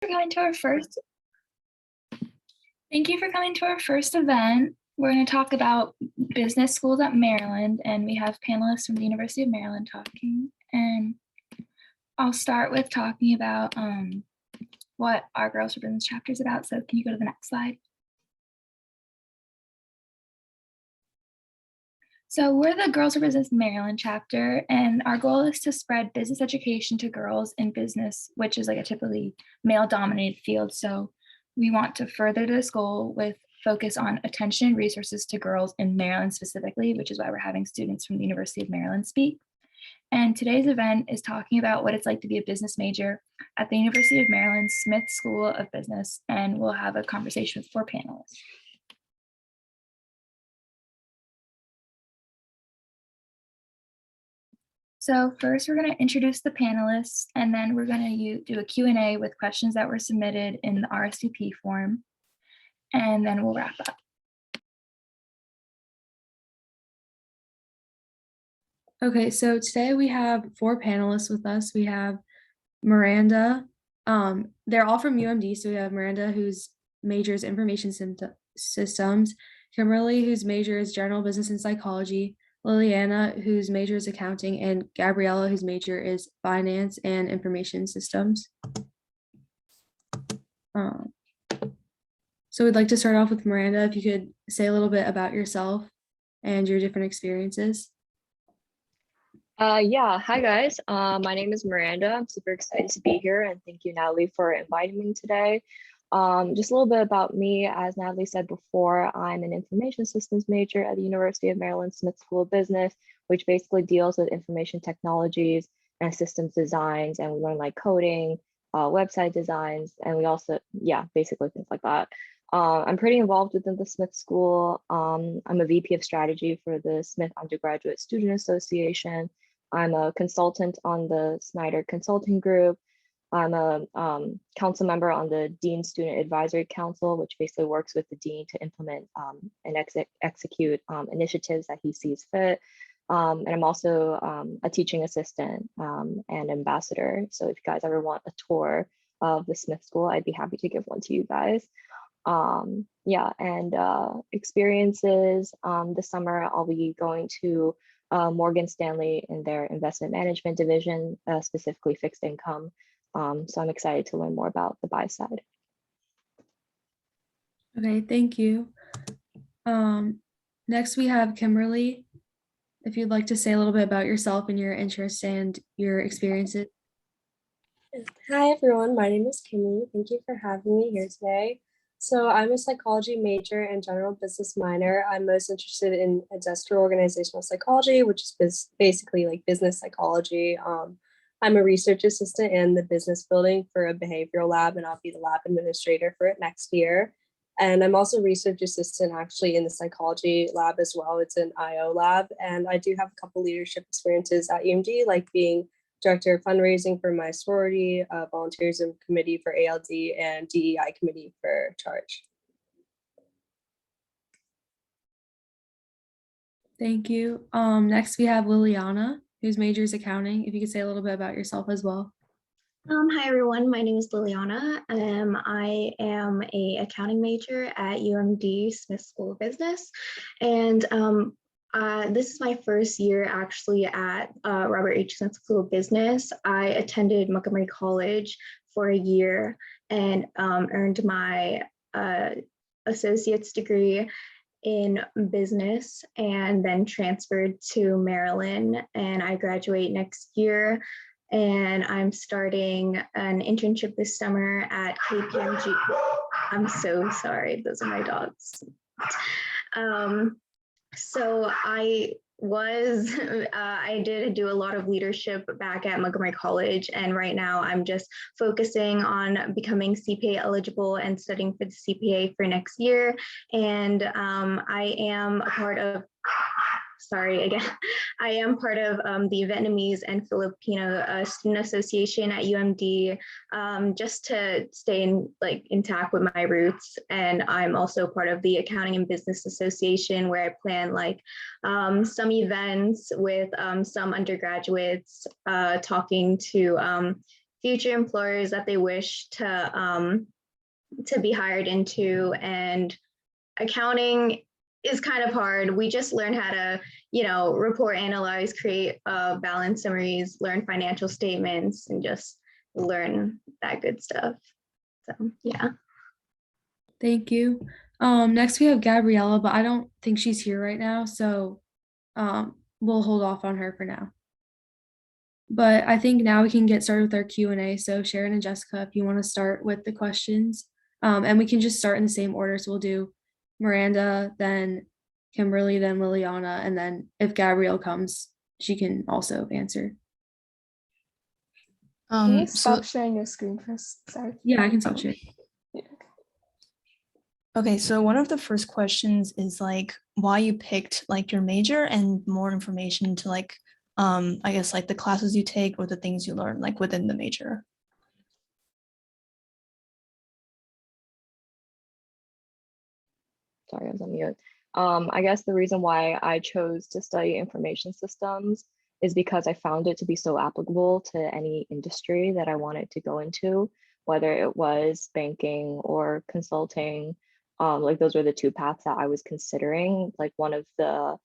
for coming to our first. Thank you for coming to our first event. We're going to talk about business schools at Maryland, and we have panelists from the University of Maryland talking. And I'll start with talking about what our Girls for Business chapter is about. So can you go to the next slide? So we're the Girls for Business Maryland chapter, and our goal is to spread business education to girls in business, which is like a typically male-dominated field. So we want to further this goal with focus on attention and resources to girls in Maryland specifically, which is why we're having students from the University of Maryland speak. And today's event is talking about what it's like to be a business major at the University of Maryland Smith School of Business, and we'll have a conversation with 4 panelists. So first, we're going to introduce the panelists, and then we're going to do a Q&A with questions that were submitted in the RSVP form, and then we'll wrap up. Okay, so today we have 4 panelists with us. We have Miranda. They're all from UMD, so we have Miranda, whose major is Information Systems, Kimberly, whose major is General Business and Psychology, Liliyana, whose major is Accounting, and Gabriella, whose major is Finance and Information Systems. So we'd like to start off with Miranda, if you could say a little bit about yourself and your different experiences. Yeah, hi guys. My name is Miranda. I'm super excited to be here, and thank you, Natalie, for inviting me today. Just a little bit about me. As Natalie said before, I'm an information systems major at the University of Maryland Smith School of Business, which basically deals with information technologies and systems designs, and we learn like coding, website designs, and we also, basically things like that. I'm pretty involved within the Smith School. I'm a VP of strategy for the Smith Undergraduate Student Association. I'm a consultant on the Snyder Consulting Group. I'm a council member on the Dean Student Advisory Council, which basically works with the dean to implement and execute initiatives that he sees fit. And I'm also a teaching assistant and ambassador. So if you guys ever want a tour of the Smith School, I'd be happy to give one to you guys. Experiences this summer, I'll be going to Morgan Stanley in their investment management division, specifically fixed income. So I'm excited to learn more about the buy side. Okay, thank you. Next we have Kimberly. If you'd like to say a little bit about yourself and your interests and your experiences. Hi everyone, my name is Kimmy. Thank you for having me here today. So I'm a psychology major and general business minor. I'm most interested in industrial organizational psychology, which is basically like business psychology. I'm a research assistant in the business building for a behavioral lab, and I'll be the lab administrator for it next year. And I'm also research assistant actually in the psychology lab as well. It's an IO lab, and I do have a couple leadership experiences at UMD, like being director of fundraising for my sorority, volunteerism committee for ALD, and DEI committee for Charge. Thank you. Next we have Liliyana, whose major is accounting. If you could say a little bit about yourself as well. Hi everyone, my name is Liliyana. I am an accounting major at UMD Smith School of Business, and this is my first year actually at Robert H. Smith School of Business. I attended Montgomery College for a year and earned my associate's degree in business, and then transferred to Maryland, and I graduate next year. And I'm starting an internship this summer at KPMG. I'm so sorry, those are my dogs. So I did do a lot of leadership back at Montgomery College, and right now I'm just focusing on becoming CPA eligible and studying for the CPA for next year. And I am a part of, I am part of the Vietnamese and Filipino Student Association at UMD, just to stay intact with my roots. And I'm also part of the Accounting and Business Association, where I plan some events with some undergraduates, talking to future employers that they wish to be hired into. And accounting is kind of hard. We just learn how to, report, analyze, create balance summaries, learn financial statements, and just learn that good stuff. So yeah. Thank you. Next we have Gabriella, but I don't think she's here right now, so we'll hold off on her for now. But I think now we can get started with our Q&A. So Sharon and Jessica, if you want to start with the questions, and we can just start in the same order. So we'll do Miranda, then Kimberly, then Liliyana, and then if Gabrielle comes, she can also answer. Can you stop sharing your screen first? Sorry. Yeah, I can stop sharing. Yeah. Okay, so one of the first questions is like why you picked like your major and more information to like I guess like the classes you take or the things you learn like within the major. Sorry, I was on mute. I guess the reason why I chose to study information systems is because I found it to be so applicable to any industry that I wanted to go into, whether it was banking or consulting. Like those were the two paths that I was considering. Like one of the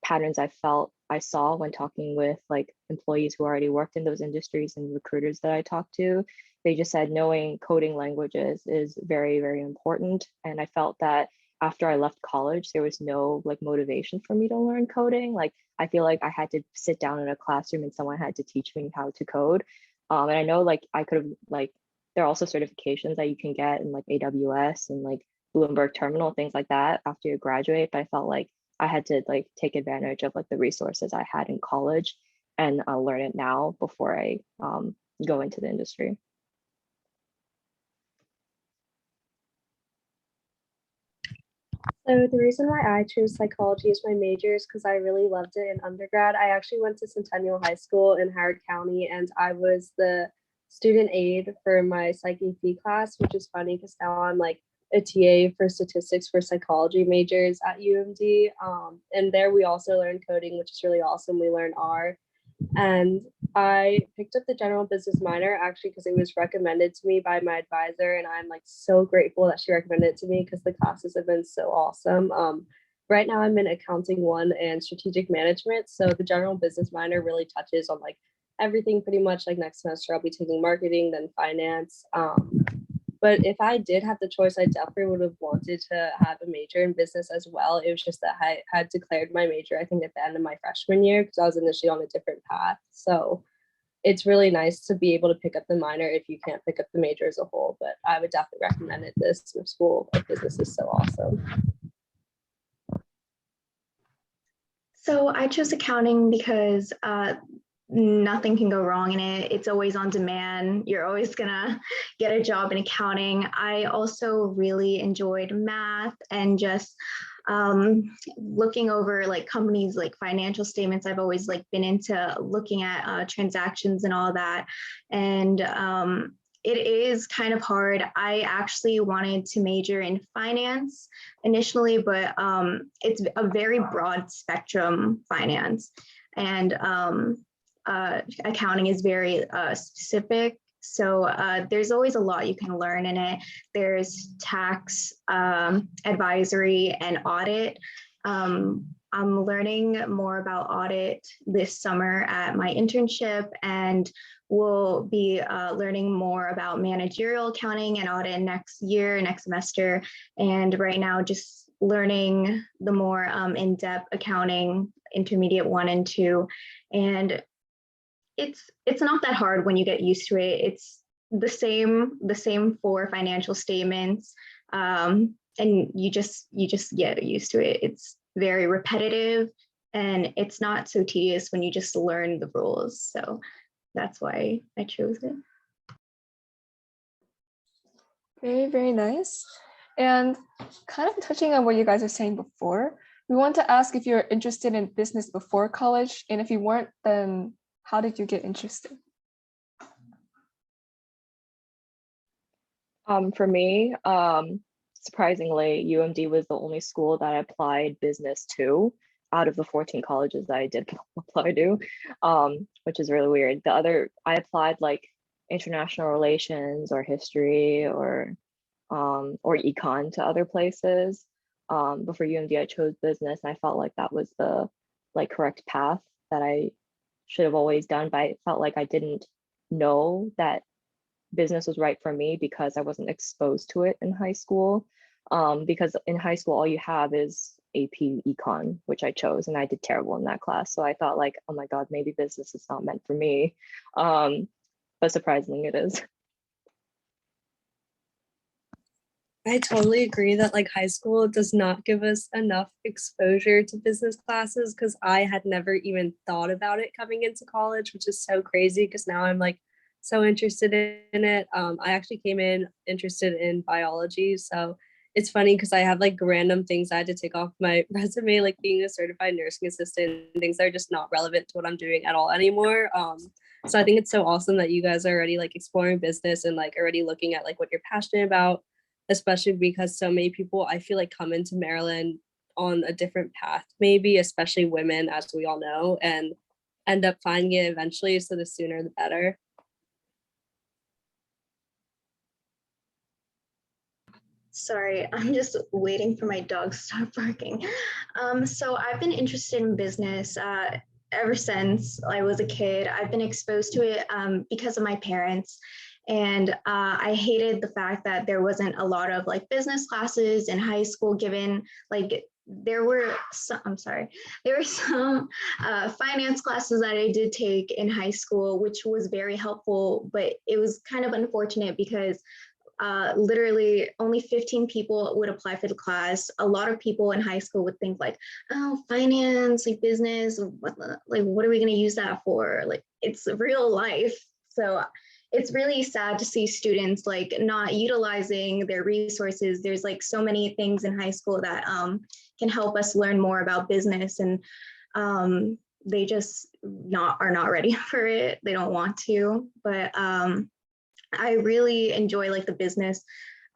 patterns I saw when talking with like employees who already worked in those industries and recruiters that I talked to, they just said knowing coding languages is very, very important. And I felt that after I left college, there was no like motivation for me to learn coding. Like I feel like I had to sit down in a classroom and someone had to teach me how to code. And I know like I could have like, there are also certifications that you can get in like AWS and like Bloomberg Terminal, things like that after you graduate. But I felt like I had to like take advantage of like the resources I had in college and learn it now before I go into the industry. So the reason why I chose psychology as my major is because I really loved it in undergrad. I actually went to Centennial High School in Howard County, and I was the student aide for my Psych AP class, which is funny because now I'm like a TA for statistics for psychology majors at UMD. And there we also learn coding, which is really awesome. We learn R. And I picked up the general business minor actually because it was recommended to me by my advisor, and I'm like so grateful that she recommended it to me because the classes have been so awesome. Right now I'm in accounting 1 and strategic management, so the general business minor really touches on like everything pretty much. Like next semester I'll be taking marketing, then finance. But if I did have the choice, I definitely would have wanted to have a major in business as well. It was just that I had declared my major, I think, at the end of my freshman year because I was initially on a different path. So it's really nice to be able to pick up the minor if you can't pick up the major as a whole. But I would definitely recommend it. This school of business is so awesome. So I chose accounting because nothing can go wrong in it. It's always on demand. You're always gonna get a job in accounting. I also really enjoyed math and just looking over like companies like financial statements. I've always like been into looking at transactions and all that. And it is kind of hard. I actually wanted to major in finance initially, but it's a very broad spectrum finance. And accounting is very specific. So there's always a lot you can learn in it. There's tax, advisory, and audit. I'm learning more about audit this summer at my internship, and we'll be learning more about managerial accounting and audit next semester. And right now, just learning the more in-depth accounting, intermediate 1 and 2. And it's not that hard when you get used to it. It's the same for financial statements, and you just get used to it. It's very repetitive, and it's not so tedious when you just learn the rules. So that's why I chose it. Very, very nice. And kind of touching on what you guys were saying before, we want to ask if you're interested in business before college, and if you weren't, then how did you get interested? For me, surprisingly, UMD was the only school that I applied business to. out of the 14 colleges that I did apply to, which is really weird. I applied like international relations or history or econ to other places. But for UMD, I chose business, and I felt like that was the like correct path that I should have always done. But I felt like I didn't know that business was right for me because I wasn't exposed to it in high school. Because in high school, all you have is AP Econ, which I chose, and I did terrible in that class. So I thought like, oh my God, maybe business is not meant for me. But surprisingly it is. I totally agree that like high school does not give us enough exposure to business classes, because I had never even thought about it coming into college, which is so crazy because now I'm like so interested in it. I actually came in interested in biology, so it's funny because I have like random things I had to take off my resume, like being a certified nursing assistant, things that are just not relevant to what I'm doing at all anymore. So I think it's so awesome that you guys are already like exploring business and like already looking at like what you're passionate about, especially because so many people I feel like come into Maryland on a different path, maybe especially women, as we all know, and end up finding it eventually. So the sooner the better. Sorry, I'm just waiting for my dog to stop barking. So I've been interested in business ever since I was a kid. I've been exposed to it because of my parents. And I hated the fact that there wasn't a lot of like business classes in high school, given like there were some, there were some finance classes that I did take in high school, which was very helpful, but it was kind of unfortunate because literally only 15 people would apply for the class. A lot of people in high school would think like, oh, finance, like business, what are we going to use that for? Like it's real life. So it's really sad to see students like not utilizing their resources. There's like so many things in high school that can help us learn more about business, and they just are not ready for it. They don't want to, but I really enjoy like the business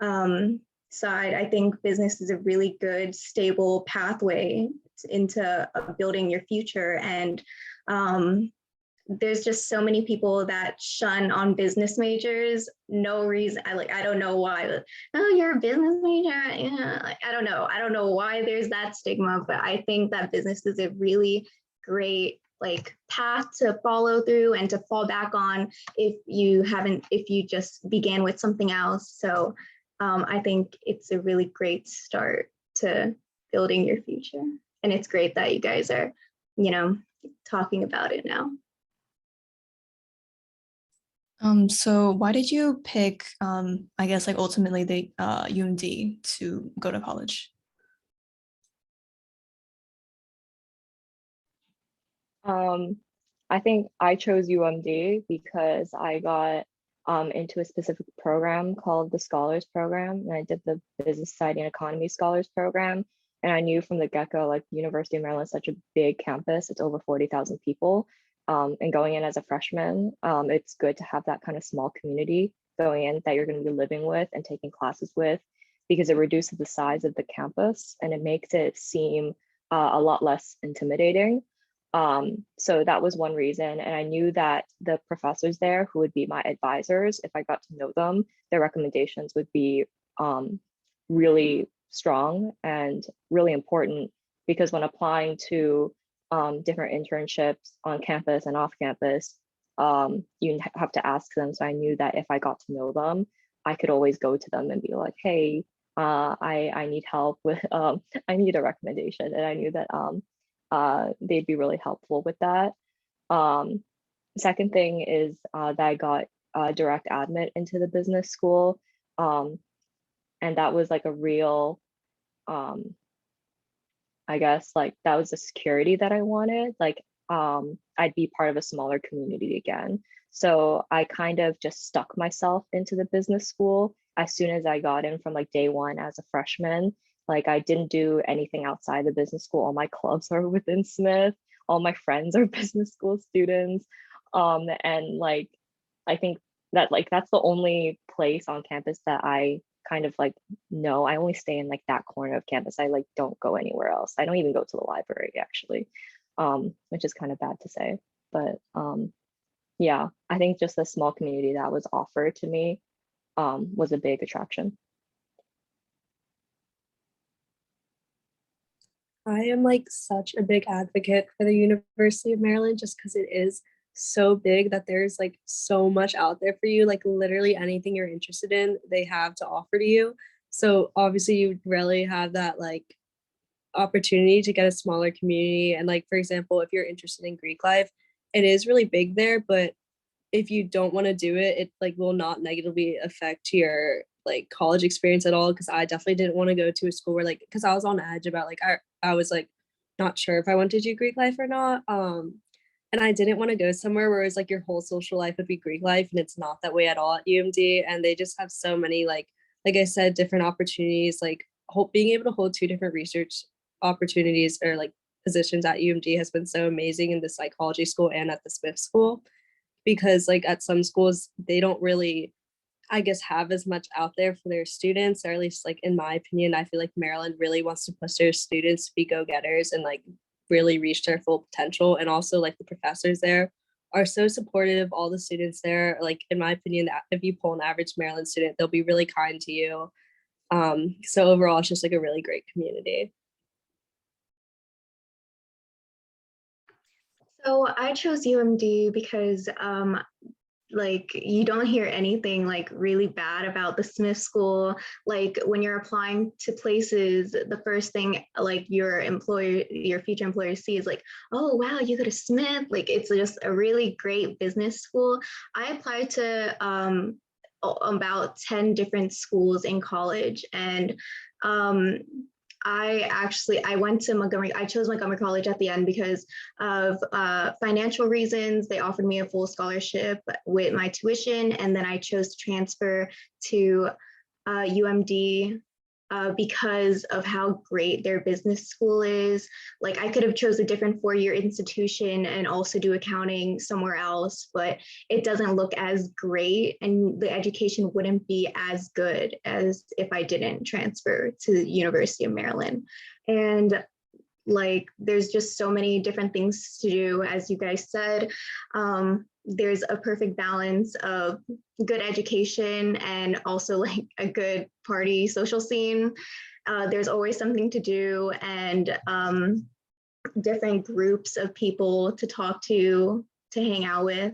side. I think business is a really good, stable pathway into building your future. And there's just so many people that shun on business majors. No reason. I don't know why. But, oh, you're a business major. Yeah. Like, I don't know. I don't know why there's that stigma, but I think that business is a really great like path to follow through and to fall back on if you just began with something else. So I think it's a really great start to building your future. And it's great that you guys are, talking about it now. So why did you pick, I guess, like ultimately the UMD to go to college? I think I chose UMD because I got into a specific program called the Scholars Program, and I did the Business Society and Economy Scholars Program. And I knew from the get-go, like the University of Maryland is such a big campus, it's over 40,000 people. And going in as a freshman, it's good to have that kind of small community going in that you're going to be living with and taking classes with, because it reduces the size of the campus and it makes it seem a lot less intimidating. So that was one reason. And I knew that the professors there who would be my advisors, if I got to know them, their recommendations would be really strong and really important, because when applying to different internships on campus and off campus, you have to ask them. So I knew that if I got to know them, I could always go to them and be like, hey, I need help with, I need a recommendation. And I knew that they'd be really helpful with that. Second thing is that I got direct admit into the business school. And that was like a real, I guess, like that was the security that I wanted. Like I'd be part of a smaller community again. So I kind of just stuck myself into the business school as soon as I got in from like day one as a freshman. Like I didn't do anything outside the business school. All my clubs are within Smith. All my friends are business school students. And like, I think that like, that's the only place on campus that I kind of like know, I only stay in like that corner of campus. I like don't go anywhere else. I don't even go to the library actually, which is kind of bad to say. But yeah, I think just the small community that was offered to me was a big attraction. I am like such a big advocate for the University of Maryland just because it is so big that there's like so much out there for you. Like literally anything you're interested in, they have to offer to you. So obviously you really have that like opportunity to get a smaller community. And like for example, if you're interested in Greek life, it is really big there, but if you don't want to do it, it like will not negatively affect your like college experience at all. Cause I definitely didn't want to go to a school where like, cause I was on edge about like, I was like not sure if I wanted to do Greek life or not. And I didn't want to go somewhere where it's like your whole social life would be Greek life. And it's not that way at all at UMD. And they just have so many like I said, different opportunities, like being able to hold two different research opportunities or like positions at UMD has been so amazing in the psychology school and at the Smith school, because like at some schools they don't really, I guess, have as much out there for their students, or at least like in my opinion, I feel like Maryland really wants to push their students to be go-getters and like really reach their full potential. And also like the professors there are so supportive. All the students there, like in my opinion, that if you pull an average Maryland student, they'll be really kind to you. So overall it's just like a really great community. So I chose UMD because like you don't hear anything like really bad about the Smith School. Like when you're applying to places, the first thing like your future employer sees is like, oh wow, you go to Smith. Like it's just a really great business school. I applied to about 10 different schools in college, and I went to Montgomery. I chose Montgomery College at the end because of financial reasons. They offered me a full scholarship with my tuition, and then I chose to transfer to UMD because of how great their business school is. Like I could have chose a different four-year institution and also do accounting somewhere else, but it doesn't look as great and the education wouldn't be as good as if I didn't transfer to the University of Maryland. And like there's just so many different things to do, as you guys said. There's a perfect balance of good education and also like a good party social scene. There's always something to do, and different groups of people to talk to hang out with.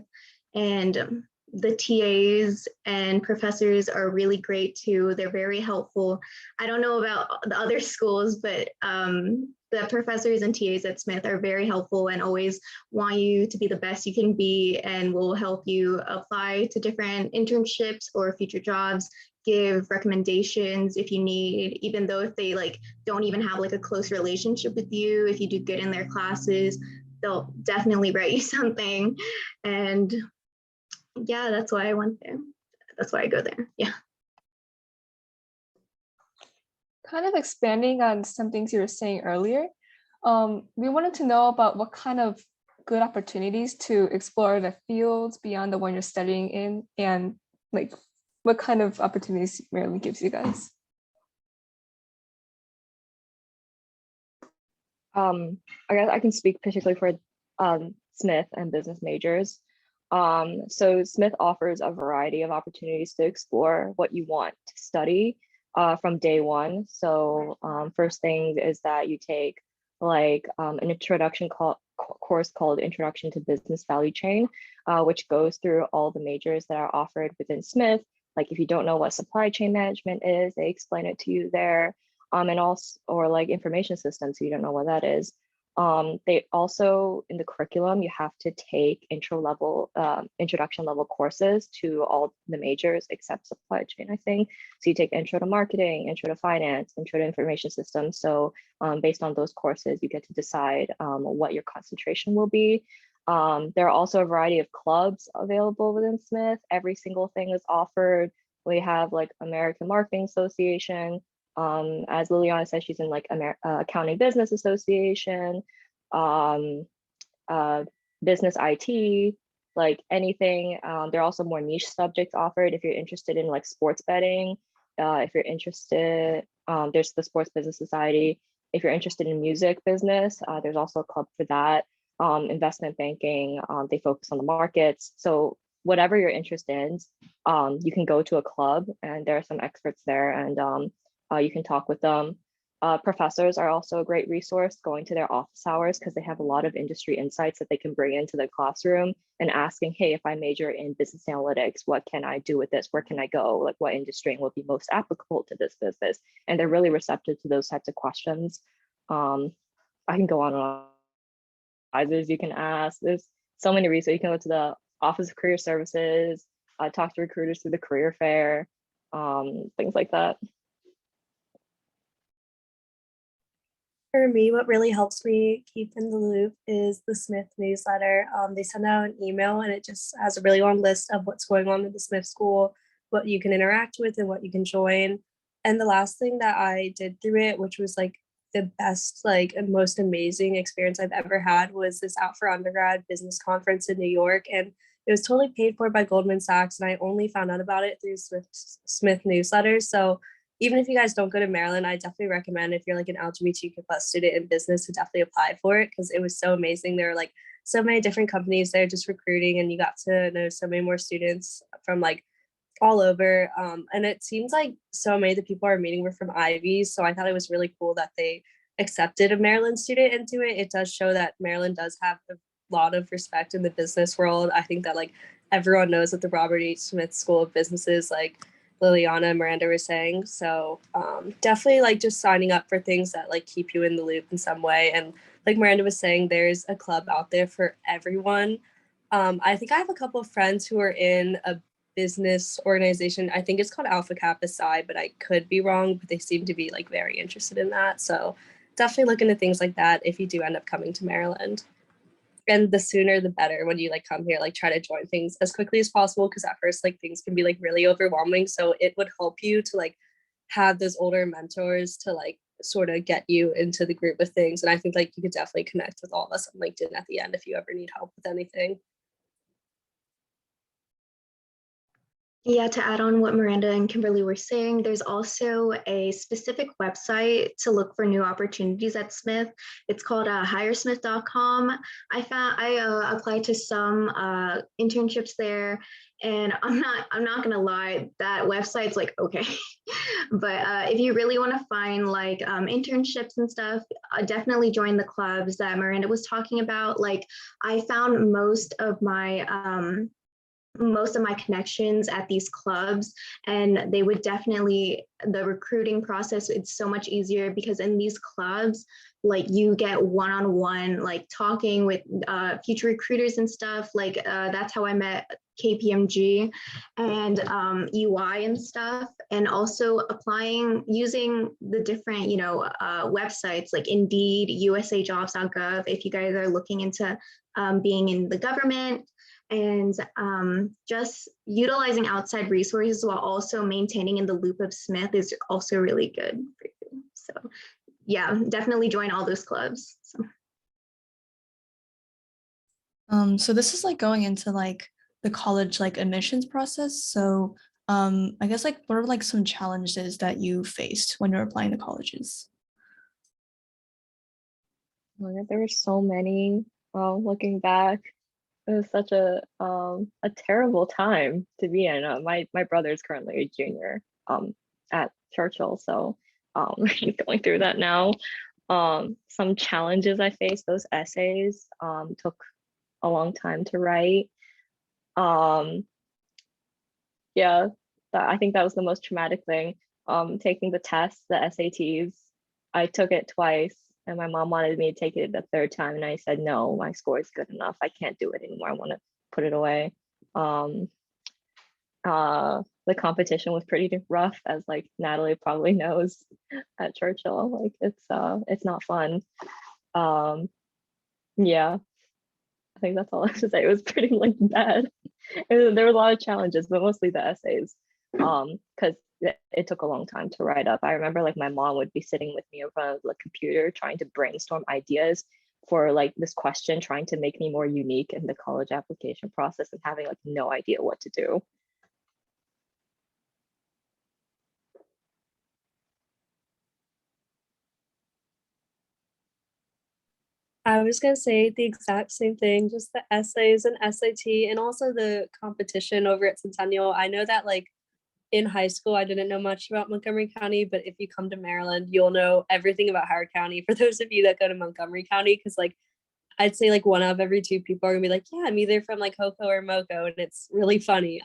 And the TAs and professors are really great too. They're very helpful. I don't know about the other schools, but the professors and TAs at Smith are very helpful and always want you to be the best you can be, and will help you apply to different internships or future jobs, give recommendations if you need, even though if they like don't even have like a close relationship with you. If you do good in their classes, they'll definitely write you something. And yeah, that's why I went there. That's why I go there. Yeah. Kind of expanding on some things you were saying earlier, we wanted to know about what kind of good opportunities to explore the fields beyond the one you're studying in, and like what kind of opportunities Maryland gives you guys. I guess I can speak particularly for Smith and business majors. So Smith offers a variety of opportunities to explore what you want to study from day one. So first thing is that you take like an introduction course called Introduction to Business Value Chain, which goes through all the majors that are offered within Smith. Like if you don't know what supply chain management is, they explain it to you there. And also, or like information systems, so you don't know what that is. They also, in the curriculum, you have to take introduction level courses to all the majors except supply chain, I think. So you take intro to marketing, intro to finance, intro to information systems. So based on those courses, you get to decide what your concentration will be. There are also a variety of clubs available within Smith. Every single thing is offered. We have like American Marketing Association. As Liliyana said, she's in like Accounting Business Association, business IT, like anything. There are also more niche subjects offered if you're interested in like sports betting. If you're interested, there's the Sports Business Society. If you're interested in music business, there's also a club for that. Investment banking, they focus on the markets. So whatever you're interested in, you can go to a club and there are some experts there, and you can talk with them. Professors are also a great resource, going to their office hours because they have a lot of industry insights that they can bring into the classroom, and asking, hey, if I major in business analytics, what can I do with this? Where can I go? Like, what industry will be most applicable to this business? And they're really receptive to those types of questions. I can go on and on. Advisors you can ask. There's so many resources. You can go to the Office of Career Services, talk to recruiters through the career fair, things like that. For me, what really helps me keep in the loop is the Smith newsletter. They send out an email and it just has a really long list of what's going on at the Smith School, what you can interact with and what you can join. And the last thing that I did through it, which was like the best, like, and most amazing experience I've ever had, was this Out for Undergrad business conference in New York. And it was totally paid for by Goldman Sachs. And I only found out about it through Smith newsletters. So even if you guys don't go to Maryland, I definitely recommend, if you're like an LGBTQ plus student in business, to definitely apply for it, because it was so amazing. There were like so many different companies there just recruiting, and you got to know so many more students from like all over. And it seems like so many of the people are meeting were from Ivies. So I thought it was really cool that they accepted a Maryland student into it. It does show that Maryland does have a lot of respect in the business world. I think that like everyone knows that the Robert H. Smith School of Business is, like Liliyana and Miranda were saying. So definitely like just signing up for things that like keep you in the loop in some way. And like Miranda was saying, there's a club out there for everyone. I think I have a couple of friends who are in a business organization. I think it's called Alpha Kappa Psi, but I could be wrong, but they seem to be like very interested in that. So definitely look into things like that if you do end up coming to Maryland. And the sooner the better. When you like come here, like try to join things as quickly as possible, because at first like things can be like really overwhelming. So it would help you to like have those older mentors to like sort of get you into the group of things. And I think like you could definitely connect with all of us on LinkedIn at the end if you ever need help with anything. Yeah, to add on what Miranda and Kimberly were saying, there's also a specific website to look for new opportunities at Smith. It's called hiresmith.com. I applied to some internships there, and I'm not gonna lie, that website's like okay, but if you really want to find like internships and stuff, definitely join the clubs that Miranda was talking about. Like I found most of my connections at these clubs, and they would definitely, the recruiting process, it's so much easier because in these clubs, like you get one-on-one like talking with future recruiters and stuff. Like that's how I met KPMG and UI and stuff, and also applying using the different websites like Indeed, usajobs.gov, if you guys are looking into being in the government. And just utilizing outside resources while also maintaining in the loop of Smith is also really good for you. So yeah, definitely join all those clubs. So this is like going into like the college like admissions process. So I guess like what are like some challenges that you faced when you're applying to colleges? There were so many. Looking back, it was such a terrible time to be in. My brother is currently a junior at Churchill, so he's going through that now. Some challenges I faced: those essays took a long time to write. Yeah, I think that was the most traumatic thing. Taking the tests, the SATs. I took it twice, and my mom wanted me to take it the third time, and I said no, my score is good enough, I can't do it anymore, I want to put it away. The competition was pretty rough, as like Natalie probably knows, at Churchill. Like it's not fun. Yeah, I think that's all I have to say. It was pretty like bad. There were a lot of challenges, but mostly the essays, because it took a long time to write up. I remember like my mom would be sitting with me in front of the computer trying to brainstorm ideas for like this question, trying to make me more unique in the college application process, and having like no idea what to do. I was gonna say the exact same thing, just the essays and SAT and also the competition over at Centennial. I know that like in high school, I didn't know much about Montgomery County, but if you come to Maryland, you'll know everything about Howard County. For those of you that go to Montgomery County, because like I'd say like one of every two people are gonna be like, yeah, I'm either from like Hoco or Moco, and it's really funny.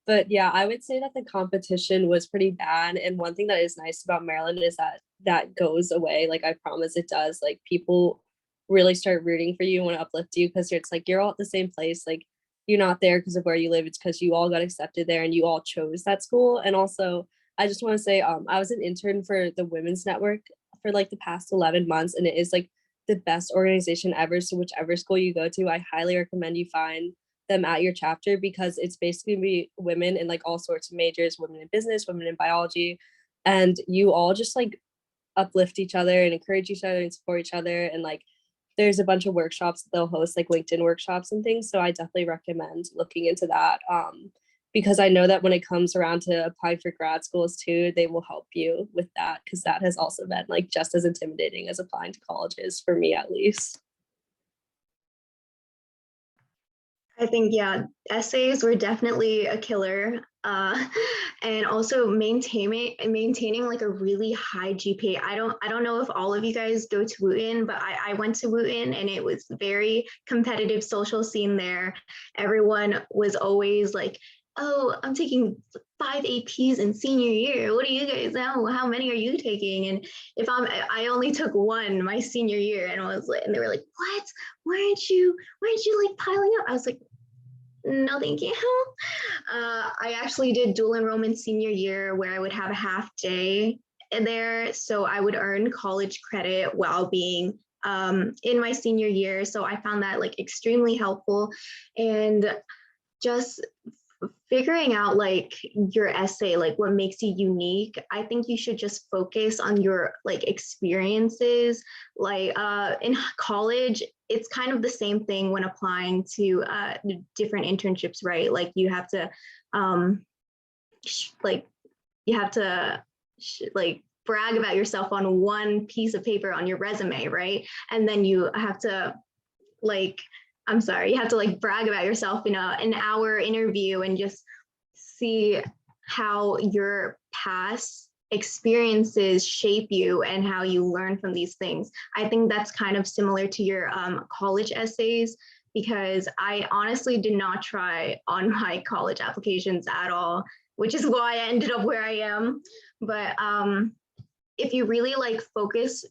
But yeah, I would say that the competition was pretty bad. And one thing that is nice about Maryland is that that goes away. Like I promise it does. Like people really start rooting for you and want to uplift you because it's like you're all at the same place. Like you're not there because of where you live. It's because you all got accepted there and you all chose that school. And also, I just want to say, I was an intern for the Women's Network for like the past 11 months, and it is like the best organization ever. So whichever school you go to, I highly recommend you find them at your chapter because it's basically be women in like all sorts of majors, women in business, women in biology, and you all just like uplift each other and encourage each other and support each other. And like there's a bunch of workshops that they'll host, like LinkedIn workshops and things. So I definitely recommend looking into that. Because I know that when it comes around to applying for grad schools too, they will help you with that because that has also been like just as intimidating as applying to colleges for me at least. I think, yeah, essays were definitely a killer. And also maintaining like a really high GPA. I don't know if all of you guys go to Wooten, but I went to Wooten and it was very competitive social scene there. Everyone was always like, oh, I'm taking 5 APs in senior year. What do you guys know? How many are you taking? And if I only took one my senior year, and and they were like, what? Why aren't you like piling up? I was like, no, thank you. I actually did dual enrollment senior year where I would have a half day there. So I would earn college credit while being in my senior year. So I found that like extremely helpful. And just figuring out like your essay, like what makes you unique, I think you should just focus on your like experiences. Like in college, it's kind of the same thing when applying to different internships, right? Like you have to like you have to like brag about yourself on one piece of paper on your resume, right? And then you have to like you have to like brag about yourself in an hour interview and just see how your past experiences shape you and how you learn from these things. I think that's kind of similar to your college essays because I honestly did not try on my college applications at all, which is why I ended up where I am. But if you really like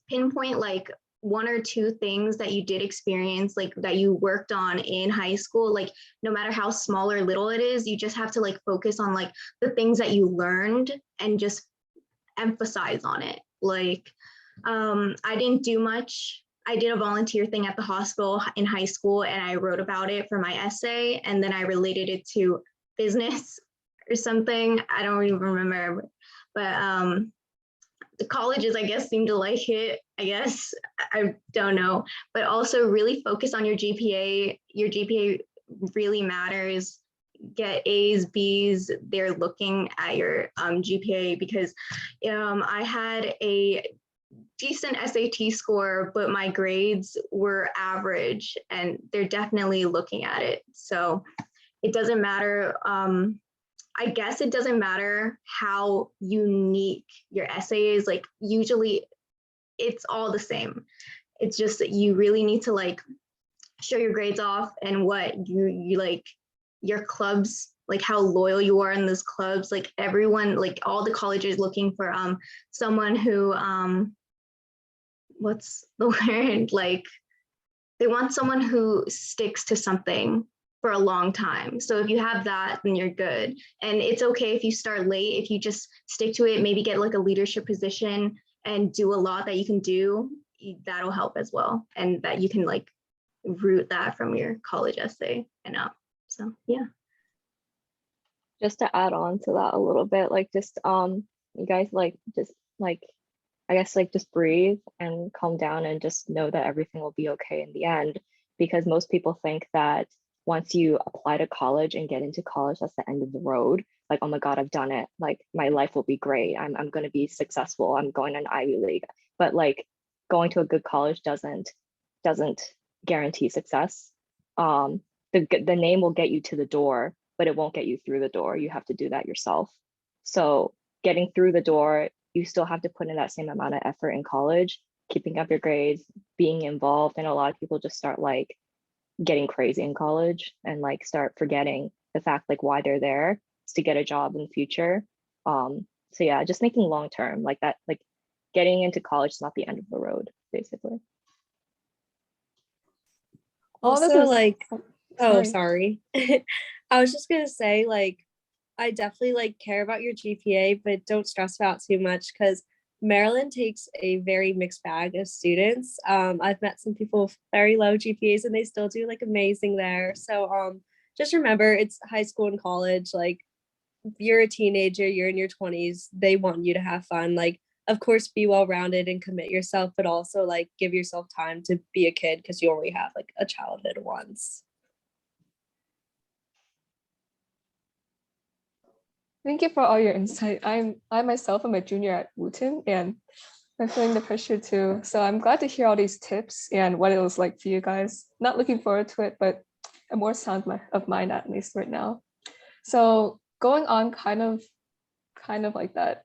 pinpoint like one or two things that you did experience, like that you worked on in high school, like no matter how small or little it is, you just have to like focus on like the things that you learned and just emphasize on it. Like I didn't do much. I did a volunteer thing at the hospital in high school and I wrote about it for my essay and then I related it to business or something. I don't even remember, but the colleges, I guess, seem to like it. I guess I don't know, but also really focus on your GPA. Your GPA really matters. Get A's, B's. They're looking at your GPA because I had a decent SAT score, but my grades were average, and they're definitely looking at it. So it doesn't matter. I guess it doesn't matter how unique your essay is. Like usually it's all the same. It's just that you really need to like show your grades off and what you like your clubs, like how loyal you are in those clubs. Like everyone, like all the colleges looking for someone who what's the word? Like they want someone who sticks to something for a long time. So if you have that, then you're good. And it's okay if you start late, if you just stick to it, maybe get like a leadership position and do a lot that you can do, that'll help as well. And that you can like root that from your college essay and up. So yeah. Just to add on to that a little bit, like just you guys like just like I guess like just breathe and calm down and just know that everything will be okay in the end, because most people think that once you apply to college and get into college, that's the end of the road. Like, oh my God, I've done it. Like my life will be great. I'm going to be successful. I'm going to an Ivy League. But like going to a good college doesn't doesn't guarantee success. The name will get you to the door, but it won't get you through the door. You have to do that yourself. So getting through the door, you still have to put in that same amount of effort in college, keeping up your grades, being involved. And a lot of people just start like getting crazy in college and like start forgetting the fact like why they're there is to get a job in the future. So yeah, just thinking long term like that, like getting into college is not the end of the road, basically. All this Also, is like, oh, sorry. sorry. I was just gonna say, like, I definitely like care about your GPA, but don't stress about too much because Maryland takes a very mixed bag of students. I've met some people with very low GPAs and they still do like amazing there. So just remember it's high school and college. Like you're a teenager, you're in your 20s, they want you to have fun. Like, of course, be well-rounded and commit yourself, but also like give yourself time to be a kid because you only have like a childhood once. Thank you for all your insight. I myself am a junior at Wooten and I'm feeling the pressure too. So I'm glad to hear all these tips and what it was like for you guys. Not looking forward to it, but a more sound of mind at least right now. So going on kind of like that.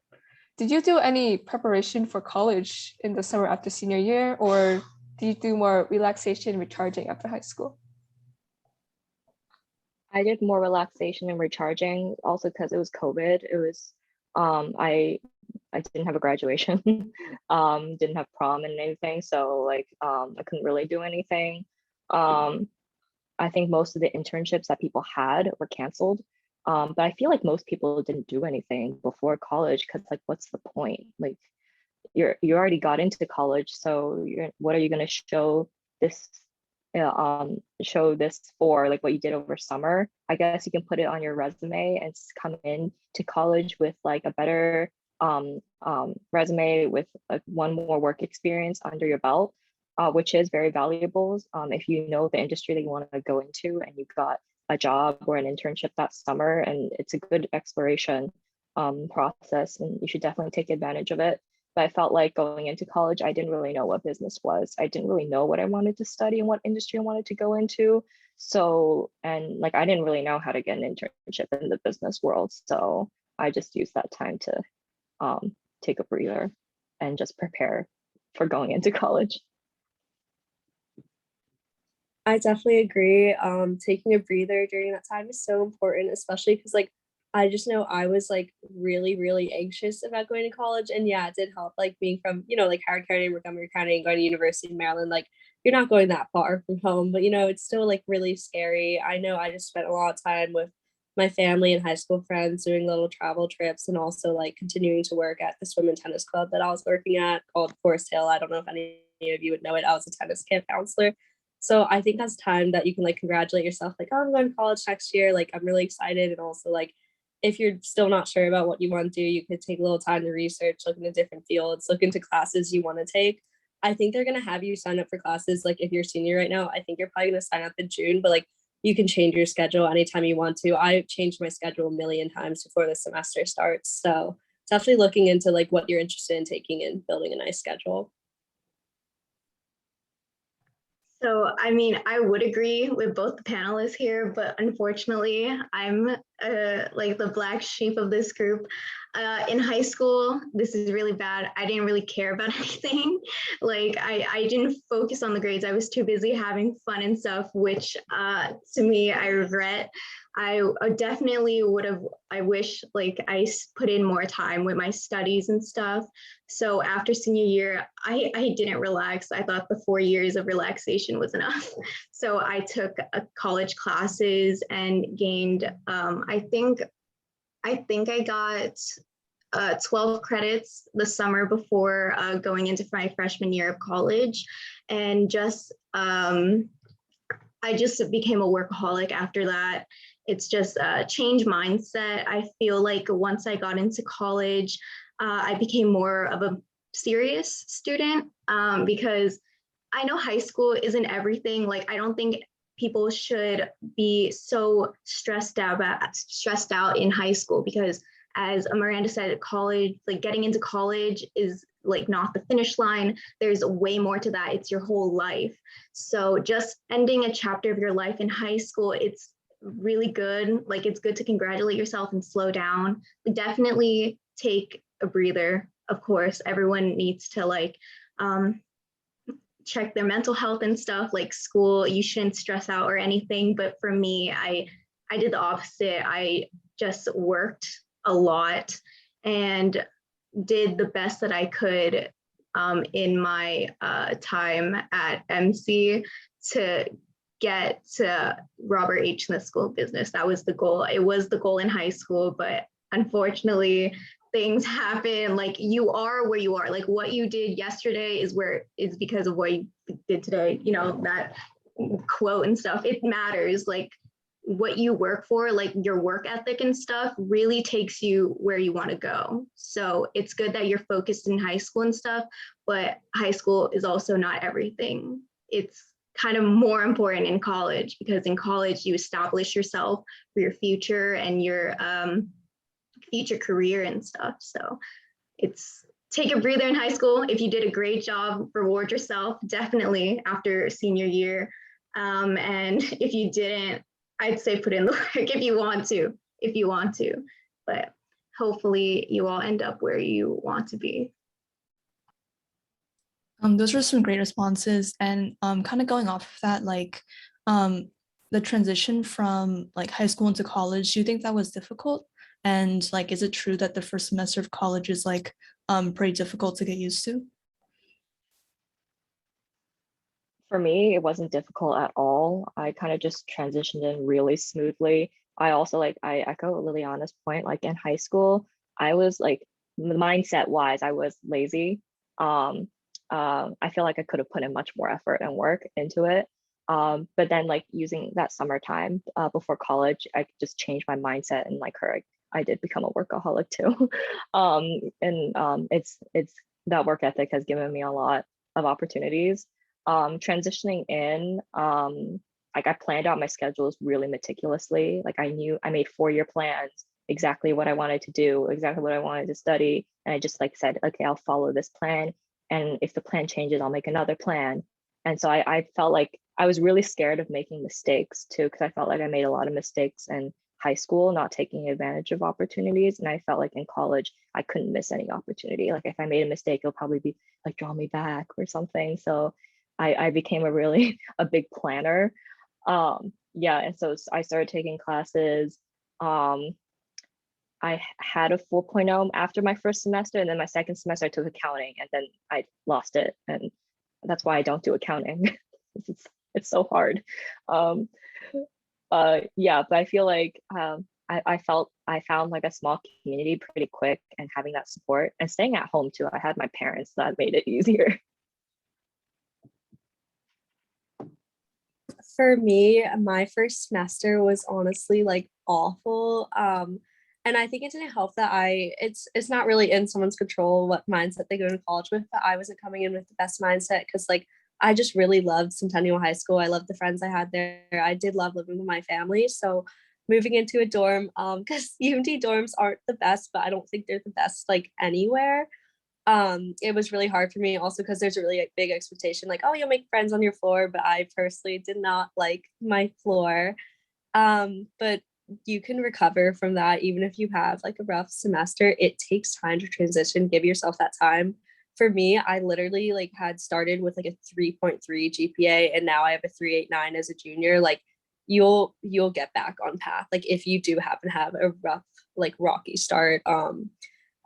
Did you do any preparation for college in the summer after senior year, or do you do more relaxation and recharging after high school? I did more relaxation and recharging also because it was COVID. It was I didn't have a graduation, didn't have prom and anything, so like I couldn't really do anything. I think most of the internships that people had were canceled. But I feel like most people didn't do anything before college because like what's the point? Like you already got into college, so what are you going to show this show this for, like what you did over summer? I guess you can put it on your resume and come in to college with like a better resume with like one more work experience under your belt, which is very valuable if you know the industry that you want to go into and you got a job or an internship that summer, and it's a good exploration process, and you should definitely take advantage of it. But I felt like going into college, I didn't really know what business was. I didn't really know what I wanted to study and what industry I wanted to go into. So, and like, I didn't really know how to get an internship in the business world. So I just used that time to take a breather and just prepare for going into college. I definitely agree. Taking a breather during that time is so important, especially because like I just know I was like really, really anxious about going to college. And yeah, it did help like being from, like Howard County, Montgomery County, and going to University of Maryland. Like you're not going that far from home, but it's still like really scary. I know I just spent a lot of time with my family and high school friends doing little travel trips and also like continuing to work at the swim and tennis club that I was working at called Forest Hill. I don't know if any of you would know it. I was a tennis camp counselor. So I think that's time that you can like congratulate yourself, like, oh, I'm going to college next year. Like, I'm really excited. And also like, if you're still not sure about what you want to do, you could take a little time to research, look into different fields, look into classes you want to take. I think they're going to have you sign up for classes. Like if you're a senior right now, I think you're probably going to sign up in June, but like you can change your schedule anytime you want to. I've changed my schedule a million times before the semester starts. So definitely looking into like what you're interested in taking and building a nice schedule. So, I mean, I would agree with both the panelists here, but unfortunately, I'm like the black sheep of this group. In high school, this is really bad. I didn't really care about anything. Like, I didn't focus on the grades. I was too busy having fun and stuff, which to me, I regret. I definitely would have, I wish like I put in more time with my studies and stuff. So after senior year, I didn't relax. I thought the 4 years of relaxation was enough. So I took college classes and gained, I think I got 12 credits the summer before going into my freshman year of college. And just, I just became a workaholic after that. It's just a change mindset. I feel like once I got into college, I became more of a serious student because I know high school isn't everything. Like, I don't think people should be so stressed out in high school because, as Miranda said, college, like getting into college is like not the finish line. There's way more to that. It's your whole life. So just ending a chapter of your life in high school, it's really good. Like it's good to congratulate yourself and slow down. Definitely take a breather. Of course, everyone needs to like check their mental health and stuff. Like school, you shouldn't stress out or anything. But for me, I did the opposite. I just worked a lot and did the best that I could in my time at MC to get to Robert H. Smith School of Business. That was the goal. It was the goal in high school, but unfortunately, things happen. Like you are where you are. Like what you did yesterday is because of what you did today. You know, that quote and stuff. It matters. Like what you work for, like your work ethic and stuff really takes you where you want to go. So it's good that you're focused in high school and stuff, but high school is also not everything. It's kind of more important in college, because in college you establish yourself for your future and your future career and stuff. So it's take a breather in high school. If you did a great job, reward yourself definitely after senior year. And if you didn't, I'd say put in the work if you want to, but hopefully you all end up where you want to be. Those were some great responses, and kind of going off of that, like the transition from like high school into college, do you think that was difficult? And like, is it true that the first semester of college is like pretty difficult to get used to? For me, it wasn't difficult at all. I kind of just transitioned in really smoothly. I also like, I echo Liliana's point, like in high school, I was like, mindset wise, I was lazy. I feel like I could have put in much more effort and work into it. But then like using that summertime before college, I just changed my mindset, and like her, I did become a workaholic too. It's that work ethic has given me a lot of opportunities. Transitioning in, like I planned out my schedules really meticulously. Like I made 4-year plans, exactly what I wanted to do, exactly what I wanted to study. And I just like said, okay, I'll follow this plan. And if the plan changes, I'll make another plan. And so I felt like I was really scared of making mistakes too, because I felt like I made a lot of mistakes in high school, not taking advantage of opportunities. And I felt like in college, I couldn't miss any opportunity. Like if I made a mistake, it'll probably be like draw me back or something. So I became a big planner. Yeah, and so I started taking classes. I had a 4.0 after my first semester, and then my second semester I took accounting, and then I lost it, and that's why I don't do accounting. It's so hard. Yeah, but I feel like I found like a small community pretty quick, and having that support and staying at home too. I had my parents, that made it easier. For me, my first semester was honestly like awful. And I think it didn't help that it's not really in someone's control what mindset they go to college with, but I wasn't coming in with the best mindset, because like I just really loved Centennial High School. I loved the friends I had there. I did love living with my family. So moving into a dorm, because UMD dorms aren't the best, but I don't think they're the best like anywhere. It was really hard for me also because there's a really like, big expectation, like, oh, you'll make friends on your floor, but I personally did not like my floor. But you can recover from that even if you have like a rough semester. It takes time to transition. Give yourself that time. For me, I literally like had started with like a 3.3 GPA, and now I have a 3.89 as a junior. Like you'll get back on path. Like if you do happen to have a rough, like rocky start.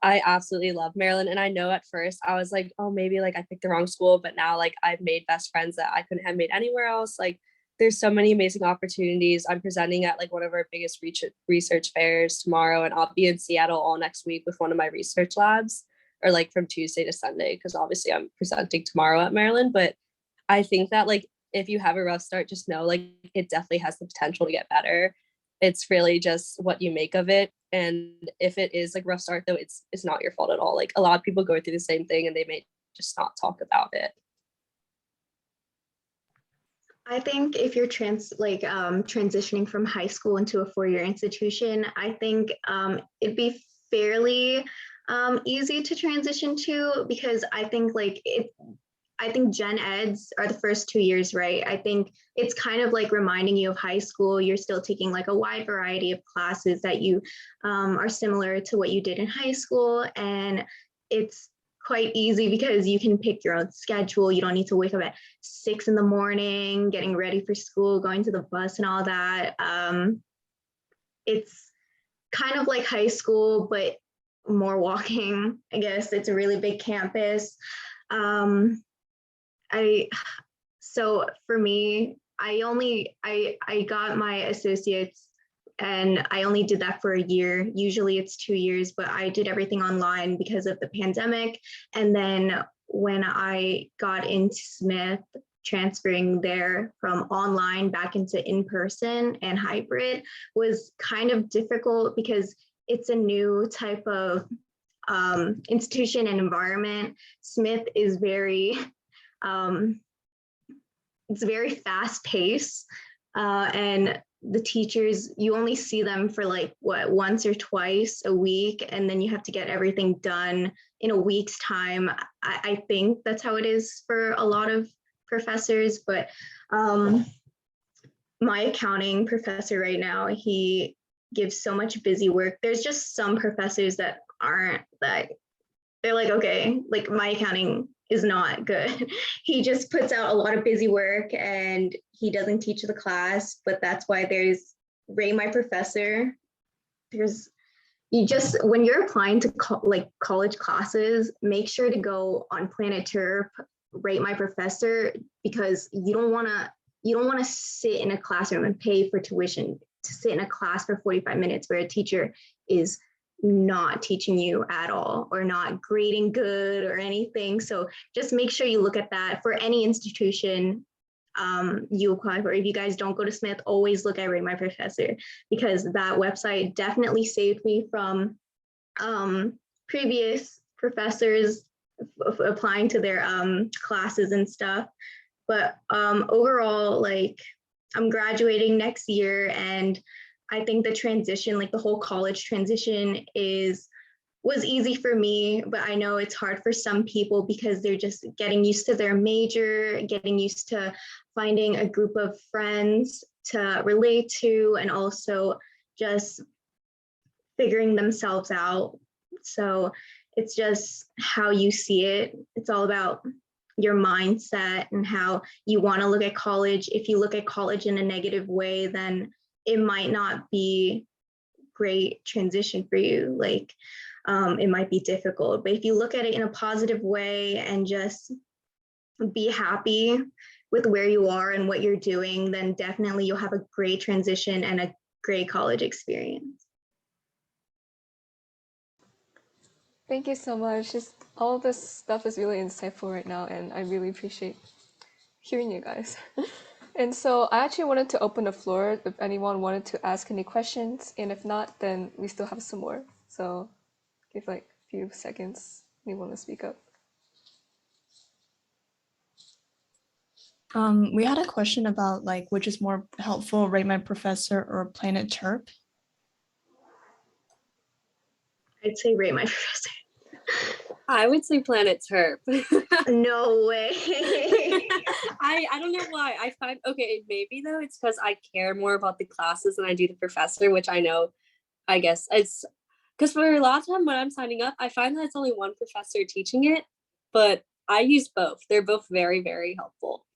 I absolutely love Maryland. And I know at first I was like, oh, maybe like I picked the wrong school, but now like I've made best friends that I couldn't have made anywhere else. Like there's so many amazing opportunities. I'm presenting at like one of our biggest research fairs tomorrow, and I'll be in Seattle all next week with one of my research labs, or like from Tuesday to Sunday, because obviously I'm presenting tomorrow at Maryland. But I think that like if you have a rough start, just know like it definitely has the potential to get better. It's really just what you make of it. And if it is like rough start though, it's not your fault at all. Like a lot of people go through the same thing and they may just not talk about it. I think if you're transitioning from high school into a 4-year institution, I think it'd be fairly easy to transition to, because I think like I think gen eds are the first 2 years, right? I think it's kind of like reminding you of high school. You're still taking like a wide variety of classes that you are similar to what you did in high school. And it's quite easy because you can pick your own schedule. You don't need to wake up at 6 in the morning, getting ready for school, going to the bus and all that. It's kind of like high school, but more walking. I guess it's a really big campus. So for me, I got my associates and I only did that for a year. Usually it's 2 years, but I did everything online because of the pandemic. And then when I got into Smith, transferring there from online back into in-person and hybrid was kind of difficult because it's a new type of institution and environment. Smith is it's very fast paced, and the teachers, you only see them for like once or twice a week, and then you have to get everything done in a week's time. I think that's how it is for a lot of professors, but my accounting professor right now, he gives so much busy work. There's just some professors that aren't that, they're like, okay, like my accounting is not good. He just puts out a lot of busy work and he doesn't teach the class, but that's why there's Rate My Professor. When you're applying to college classes, make sure to go on Planet Terp, Rate My Professor, because you don't want to sit in a classroom and pay for tuition to sit in a class for 45 minutes where a teacher is not teaching you at all or not grading good or anything. So just make sure you look at that for any institution you apply for. If you guys don't go to Smith, always look at Rate My Professor, because that website definitely saved me from previous professors applying to their classes and stuff. But overall, like, I'm graduating next year, and I think the transition, like the whole college transition was easy for me, but I know it's hard for some people because they're just getting used to their major, getting used to finding a group of friends to relate to, and also just figuring themselves out. So it's just how you see it. It's all about your mindset and how you want to look at college. If you look at college in a negative way, then it might not be great transition for you. Like, it might be difficult, but if you look at it in a positive way and just be happy with where you are and what you're doing, then definitely you'll have a great transition and a great college experience. Thank you so much. Just all this stuff is really insightful right now, and I really appreciate hearing you guys. And so I actually wanted to open the floor if anyone wanted to ask any questions, and if not, then we still have some more. So give like a few seconds. Anyone want to speak up? We had a question about like which is more helpful, Rate My Professor or Planet Terp? I'd say Rate My Professor. I would say Planet Terp. No way. I don't know why. I find, okay, maybe though it's because I care more about the classes than I do the professor, which I know, I guess it's because for a lot of time when I'm signing up, I find that it's only one professor teaching it, but I use both. They're both very, very helpful.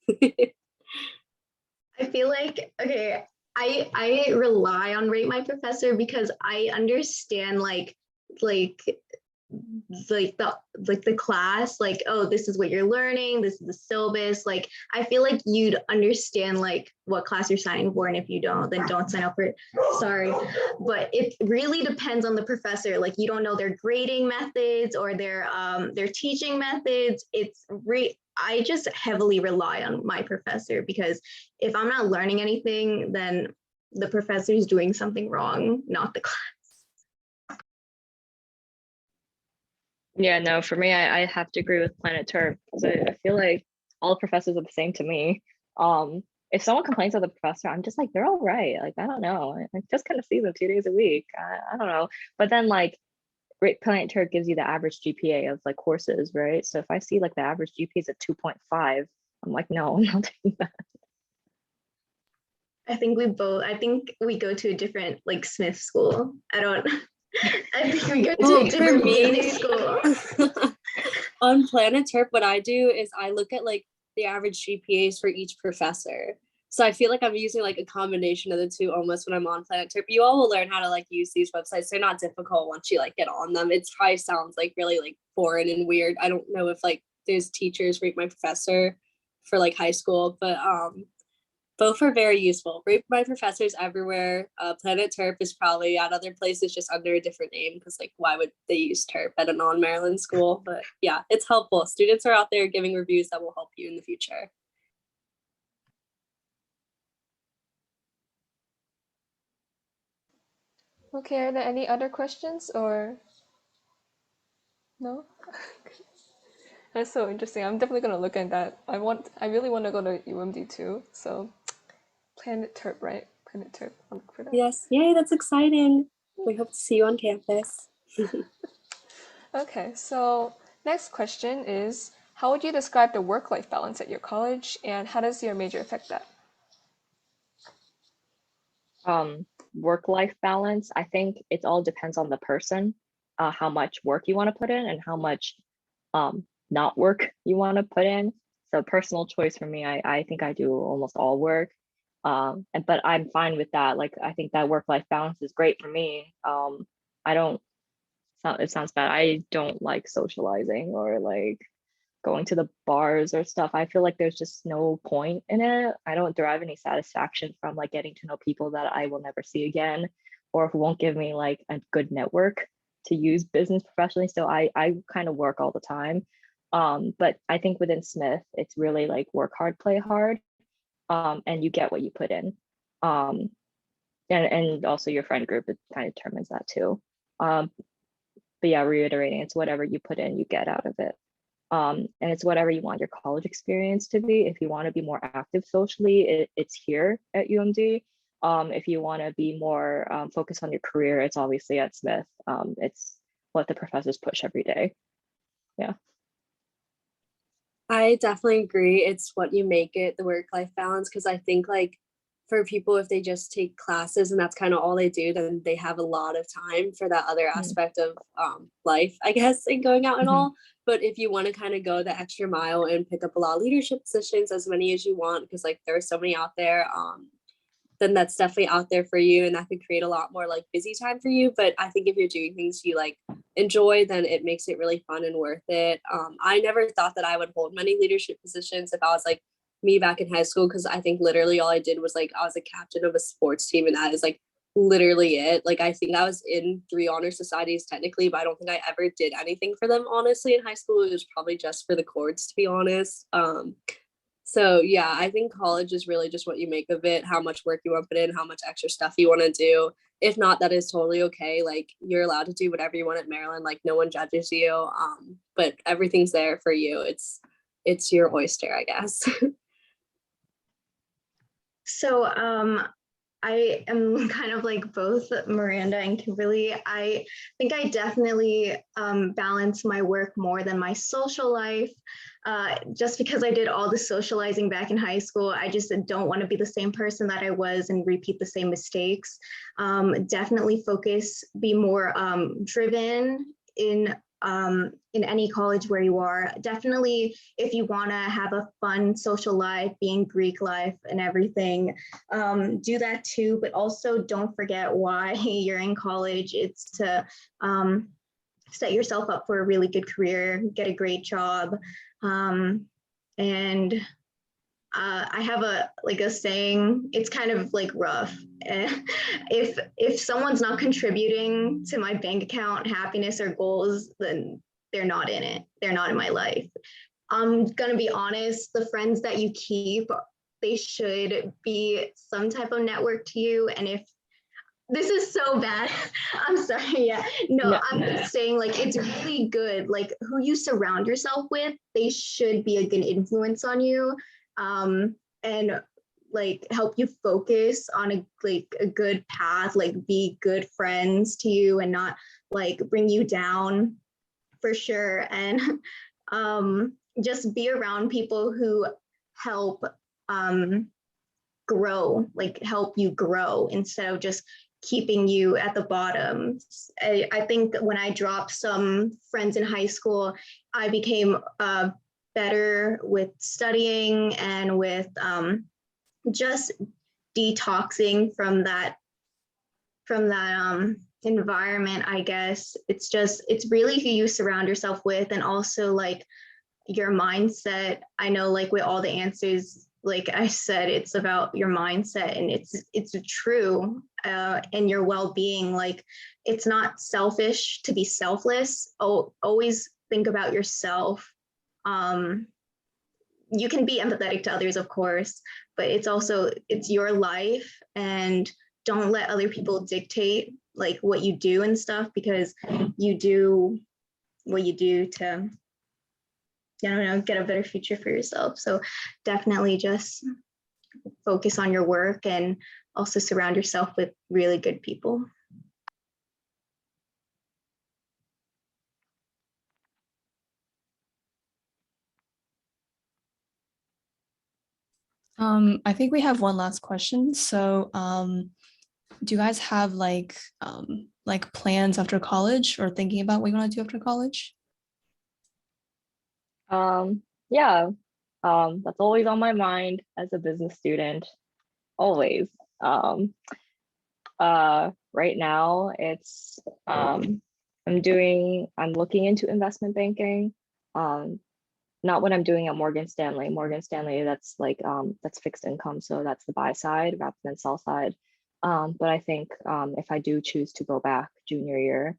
I feel like, okay, I rely on Rate My Professor because I understand like the class, like, oh, this is what you're learning, this is the syllabus. Like, I feel like you'd understand like what class you're signing for, and if you don't, then don't sign up for it. Sorry, but it really depends on the professor. Like, you don't know their grading methods or their teaching methods. I just heavily rely on my professor, because if I'm not learning anything, then the professor is doing something wrong, not the class. Yeah, no, for me, I have to agree with Planet Terp, because I feel like all professors are the same to me. If someone complains of the professor, I'm just like, they're all right. Like, I don't know. I just kind of see them 2 days a week. I don't know. But then like, Planet Turk gives you the average GPA of like courses, right? So if I see like the average GPA is at 2.5, I'm like, no, I'm not taking that. I think we go to a different like Smith school. I think we go to Well, a for different me- music school. On Planet Turk, what I do is I look at like the average GPAs for each professor. So I feel like I'm using like a combination of the two almost when I'm on Planet Turk. You all will learn how to like use these websites. They're not difficult once you like get on them. It probably sounds like really like foreign and weird. I don't know if like there's teachers rate my professor for like high school, but both are very useful. Rate my professors everywhere. Planet Turp is probably at other places just under a different name because like why would they use Turp at a non-Maryland school? But yeah, it's helpful. Students are out there giving reviews that will help you in the future. Okay, are there any other questions or no? That's so interesting. I'm definitely gonna look at that. I really want to go to UMD too. So Planet Turp, right? Planet Turp. I'll look for that. Yes, yay, that's exciting. We hope to see you on campus. Okay, so next question is, how would you describe the work-life balance at your college, and how does your major affect that? Work-life balance, I think it all depends on the person, how much work you want to put in and how much not work you want to put in. So personal choice for me, I think I do almost all work. But I'm fine with that. Like I think that work-life balance is great for me. It sounds bad. I don't like socializing or like going to the bars or stuff. I feel like there's just no point in it. I don't derive any satisfaction from like getting to know people that I will never see again or who won't give me like a good network to use business professionally. So I kind of work all the time. But I think within Smith, it's really like work hard, play hard, and you get what you put in. And also your friend group, it kind of determines that too. But yeah, reiterating, it's whatever you put in, you get out of it. And it's whatever you want your college experience to be. If you want to be more active socially, it's here at UMD. If you want to be more focused on your career, it's obviously at Smith. It's what the professors push every day. Yeah. I definitely agree. It's what you make it, the work-life balance, because I think like for people, if they just take classes and that's kind of all they do, then they have a lot of time for that other aspect of life, I guess, and going out and all. But if you want to kind of go the extra mile and pick up a lot of leadership positions, as many as you want, because like there are so many out there, then that's definitely out there for you, and that could create a lot more like busy time for you. But I think if you're doing things you like enjoy, then it makes it really fun and worth it. I never thought that I would hold many leadership positions if I was like me back in high school, because I think literally all I did was like I was a captain of a sports team, and that is like literally it. Like I think I was in 3 honor societies technically, but I don't think I ever did anything for them honestly in high school. It was probably just for the chords, to be honest. So yeah, I think college is really just what you make of it, how much work you want to put in, how much extra stuff you want to do. If not, that is totally okay. Like you're allowed to do whatever you want at Maryland. Like no one judges you. But everything's there for you. It's your oyster, I guess. So I am kind of like both Miranda and Kimberly. I think I definitely balance my work more than my social life. Just because I did all the socializing back in high school, I just don't want to be the same person that I was and repeat the same mistakes. Definitely be more driven in any college where you are. Definitely, if you want to have a fun social life, being Greek life and everything, do that too. But also don't forget why you're in college. It's to set yourself up for a really good career, get a great job. And I have a saying, it's kind of like rough. If someone's not contributing to my bank account, happiness or goals, then they're not in it. They're not in my life. I'm gonna be honest, the friends that you keep, they should be some type of network to you. And if this is so bad, I'm sorry, yeah. No, I'm just saying like, it's really good. Like who you surround yourself with, they should be a good influence on you. And like help you focus on a good path, like be good friends to you and not like bring you down for sure. And just be around people who help grow, like help you grow instead of just keeping you at the bottom. I think when I dropped some friends in high school, I became better with studying and with just detoxing from that environment, I guess. It's really who you surround yourself with, and also like your mindset. I know, like with all the answers, like I said, it's about your mindset, and it's true, and your well-being. Like, it's not selfish to be selfless. Always think about yourself. You can be empathetic to others, of course, but it's your life, and don't let other people dictate like what you do and stuff, because you do what you do to, I don't know, get a better future for yourself. So definitely just focus on your work, and also surround yourself with really good people. I think we have one last question. So, do you guys have like plans after college, or thinking about what you want to do after college? Yeah, that's always on my mind as a business student, always. Right now it's I'm looking into investment banking. Not what I'm doing at Morgan Stanley. Morgan Stanley, that's like that's fixed income, so that's the buy side rather than sell side. But I think if I do choose to go back junior year,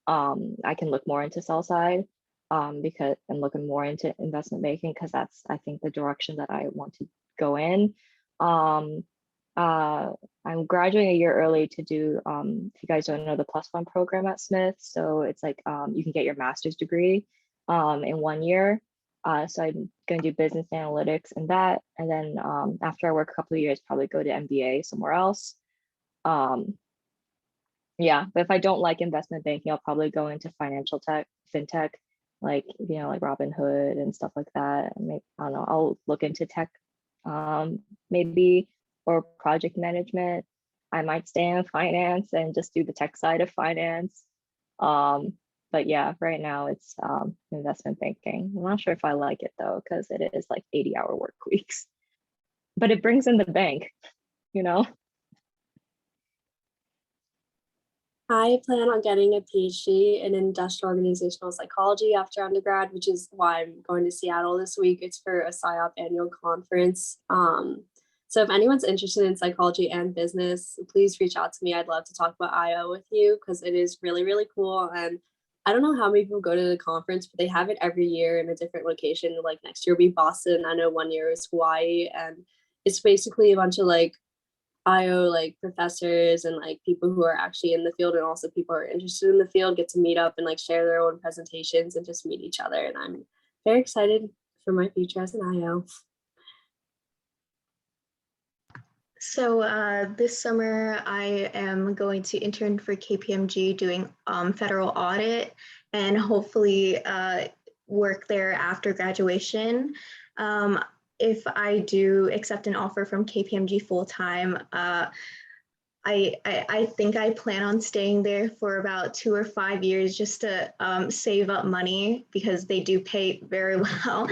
I can look more into sell side, because and looking more into investment banking, because that's, I think, the direction that I want to go in. I'm graduating a year early to do, if you guys don't know, the +1 program at Smith. So it's like you can get your master's degree in 1 year. So I'm going to do business analytics and that. And then after I work a couple of years, probably go to MBA somewhere else. Yeah, but if I don't like investment banking, I'll probably go into financial tech, fintech, like, like Robinhood and stuff like that. Maybe, I don't know, I'll look into tech, maybe, or project management. I might stay in finance and just do the tech side of finance. But yeah, right now it's investment banking. I'm not sure if I like it though, because it is like 80-hour work weeks, but it brings in the bank, I plan on getting a PhD in industrial organizational psychology after undergrad, which is why I'm going to Seattle this week. It's for a PSYOP annual conference. So if anyone's interested in psychology and business, please reach out to me. I'd love to talk about IO with you, because it is really, really cool. And I don't know how many people go to the conference, but they have it every year in a different location. Like next year will be Boston. I know 1 year is Hawaii. And it's basically a bunch of like IO like professors and like people who are actually in the field, and also people who are interested in the field, get to meet up and like share their own presentations and just meet each other. And I'm very excited for my future as an IO. So this summer I am going to intern for KPMG doing federal audit, and hopefully work there after graduation. If I do accept an offer from KPMG full-time, I think I plan on staying there for about 2 or 5 years, just to save up money, because they do pay very well.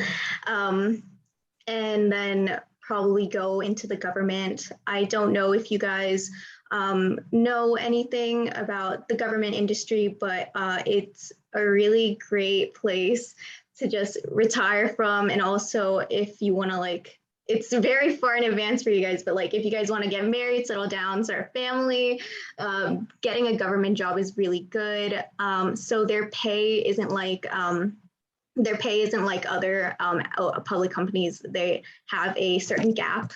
And then probably go into the government. I don't know if you guys know anything about the government industry, but it's a really great place to just retire from. And also, if you want to, like, it's very far in advance for you guys, but like if you guys want to get married, settle down, start a family, getting a government job is really good. So their pay isn't like other public companies. They have a certain gap,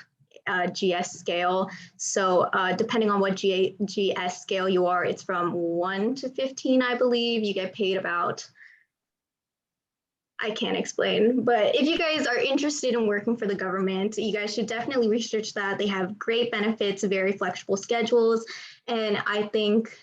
GS scale. So depending on what GS scale you are, it's from 1 to 15, I believe. You get paid about, I can't explain, but if you guys are interested in working for the government, you guys should definitely research that. They have great benefits, very flexible schedules, and I think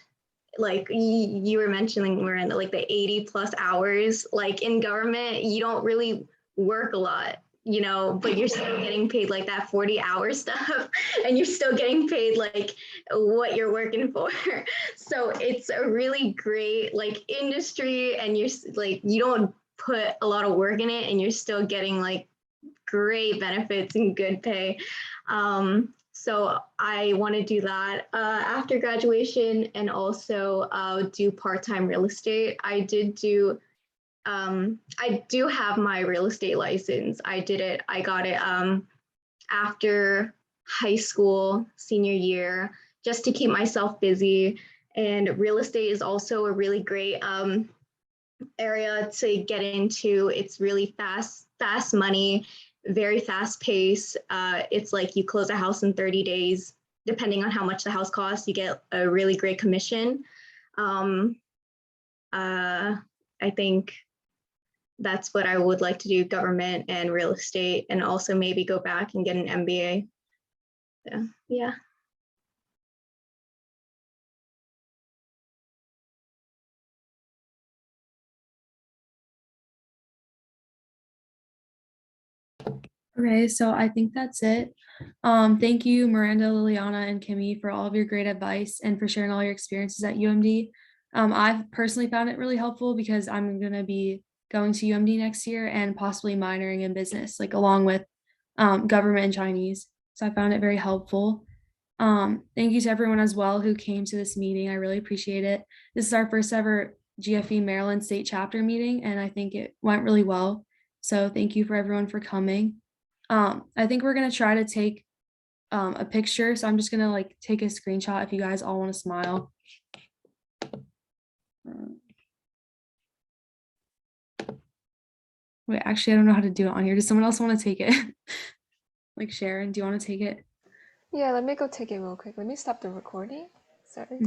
like you were mentioning, Miranda, like the 80+ hours, like in government, you don't really work a lot, you know, but you're still getting paid like that 40-hour stuff, and you're still getting paid like what you're working for. So it's a really great like industry, and you're like, you don't put a lot of work in it, and you're still getting like great benefits and good pay. So I want to do that after graduation, and also do part-time real estate. I do have my real estate license. I got it after high school, senior year, just to keep myself busy. And real estate is also a really great area to get into. It's really fast money, very fast pace. It's like you close a house in 30 days, depending on how much the house costs, you get a really great commission. I think that's what I would like to do, government and real estate, and also maybe go back and get an MBA. So, yeah. Okay, so I think that's it. Thank you, Miranda, Liliana, and Kimmy, for all of your great advice and for sharing all your experiences at UMD. I've personally found it really helpful because I'm going to be going to UMD next year and possibly minoring in business, like along with government and Chinese. So I found it very helpful. Thank you to everyone as well who came to this meeting. I really appreciate it. This is our first ever GFE Maryland State Chapter meeting, and I think it went really well. So thank you for everyone for coming. I think we're gonna try to take a picture. So I'm just gonna like take a screenshot if you guys all want to smile. Wait, actually, I don't know how to do it on here. Does someone else want to take it? Like Sharon, do you want to take it? Yeah, let me go take it real quick. Let me stop the recording. Sorry.